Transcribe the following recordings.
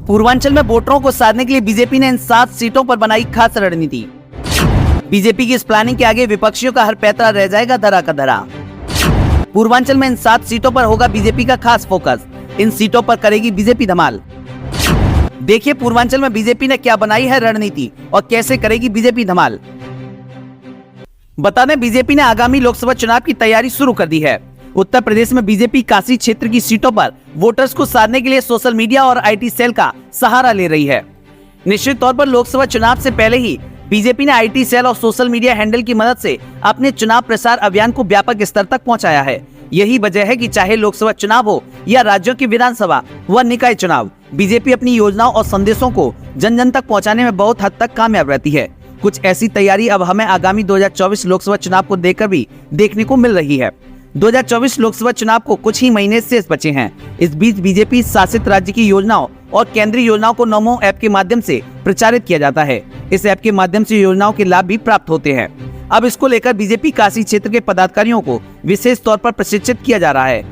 पूर्वांचल में वोटरों को साधने के लिए बीजेपी ने इन 7 सीटों पर बनाई खास रणनीति। बीजेपी की इस प्लानिंग के आगे विपक्षियों का हर पैंतरा रह जाएगा धरा का धरा। पूर्वांचल में इन 7 सीटों पर होगा बीजेपी का खास फोकस। इन सीटों पर करेगी बीजेपी धमाल। देखिए पूर्वांचल में बीजेपी ने क्या बनाई है रणनीति और कैसे करेगी बीजेपी धमाल। बता दें, बीजेपी ने आगामी लोकसभा चुनाव की तैयारी शुरू कर दी है। उत्तर प्रदेश में बीजेपी काशी क्षेत्र की सीटों पर वोटर्स को साधने के लिए सोशल मीडिया और आईटी सेल का सहारा ले रही है। निश्चित तौर पर लोकसभा चुनाव से पहले ही बीजेपी ने आईटी सेल और सोशल मीडिया हैंडल की मदद से अपने चुनाव प्रसार अभियान को व्यापक स्तर तक पहुंचाया है। यही वजह है कि चाहे लोकसभा चुनाव हो या राज्यों की विधानसभा व निकाय चुनाव, बीजेपी अपनी योजनाओं और संदेशों को जन जन तक पहुँचाने में बहुत हद तक कामयाब रहती है। कुछ ऐसी तैयारी अब हमें आगामी 2024 लोकसभा चुनाव को देखकर भी देखने को मिल रही है। 2024 लोकसभा चुनाव को कुछ ही महीने शेष बचे हैं। इस बीच बीजेपी शासित राज्य की योजनाओं और केंद्रीय योजनाओं को नमो ऐप के माध्यम से प्रचारित किया जाता है। इस ऐप के माध्यम से योजनाओं के लाभ भी प्राप्त होते हैं। अब इसको लेकर बीजेपी काशी क्षेत्र के पदाधिकारियों को विशेष तौर पर प्रशिक्षित किया जा रहा है,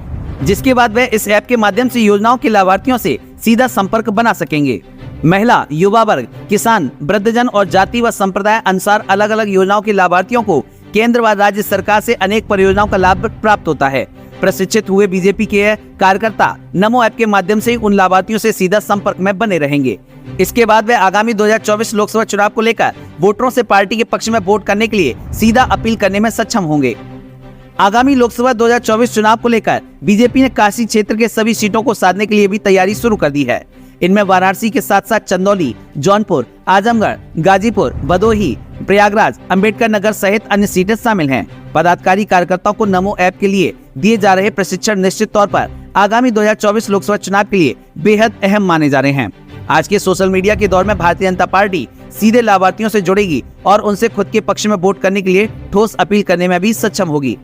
जिसके बाद वे इस ऐप के माध्यम से योजनाओं के लाभार्थियों से सीधा संपर्क बना सकेंगे। महिला, युवा वर्ग, किसान, वृद्धजन और जाति व संप्रदाय अनुसार अलग अलग योजनाओं के लाभार्थियों को केंद्र व राज्य सरकार से अनेक परियोजनाओं का लाभ प्राप्त होता है। प्रशिक्षित हुए बीजेपी के कार्यकर्ता नमो ऐप के माध्यम से उन लाभार्थियों से सीधा संपर्क में बने रहेंगे। इसके बाद वे आगामी 2024 लोकसभा चुनाव को लेकर वोटरों से पार्टी के पक्ष में वोट करने के लिए सीधा अपील करने में सक्षम होंगे। आगामी लोकसभा 2024 चुनाव को लेकर बीजेपी ने काशी क्षेत्र के सभी सीटों को साधने के लिए भी तैयारी शुरू कर दी है। इनमें वाराणसी के साथ साथ चंदौली, जौनपुर, आजमगढ़, गाजीपुर, भदोही, प्रयागराज, अंबेडकर नगर सहित अन्य सीटें शामिल हैं। पदाधिकारी कार्यकर्ताओं को नमो ऐप के लिए दिए जा रहे प्रशिक्षण निश्चित तौर पर आगामी 2024 लोकसभा चुनाव के लिए बेहद अहम माने जा रहे हैं। आज के सोशल मीडिया के दौर में भारतीय जनता पार्टी सीधे लाभार्थियों से जुड़ेगी और उनसे खुद के पक्ष में वोट करने के लिए ठोस अपील करने में भी सक्षम होगी।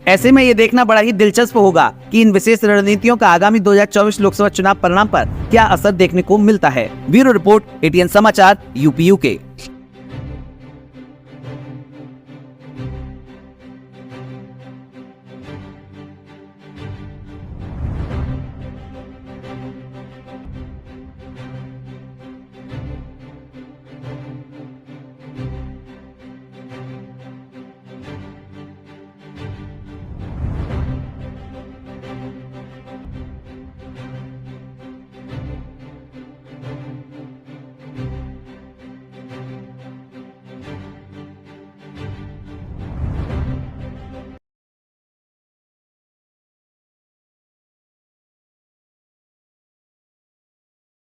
ऐसे में ये देखना बड़ा ही दिलचस्प होगा कि इन विशेष रणनीतियों का आगामी 2024 लोकसभा चुनाव परिणाम पर क्या असर देखने को मिलता है। ब्यूरो रिपोर्ट, ATN समाचार, UP UK।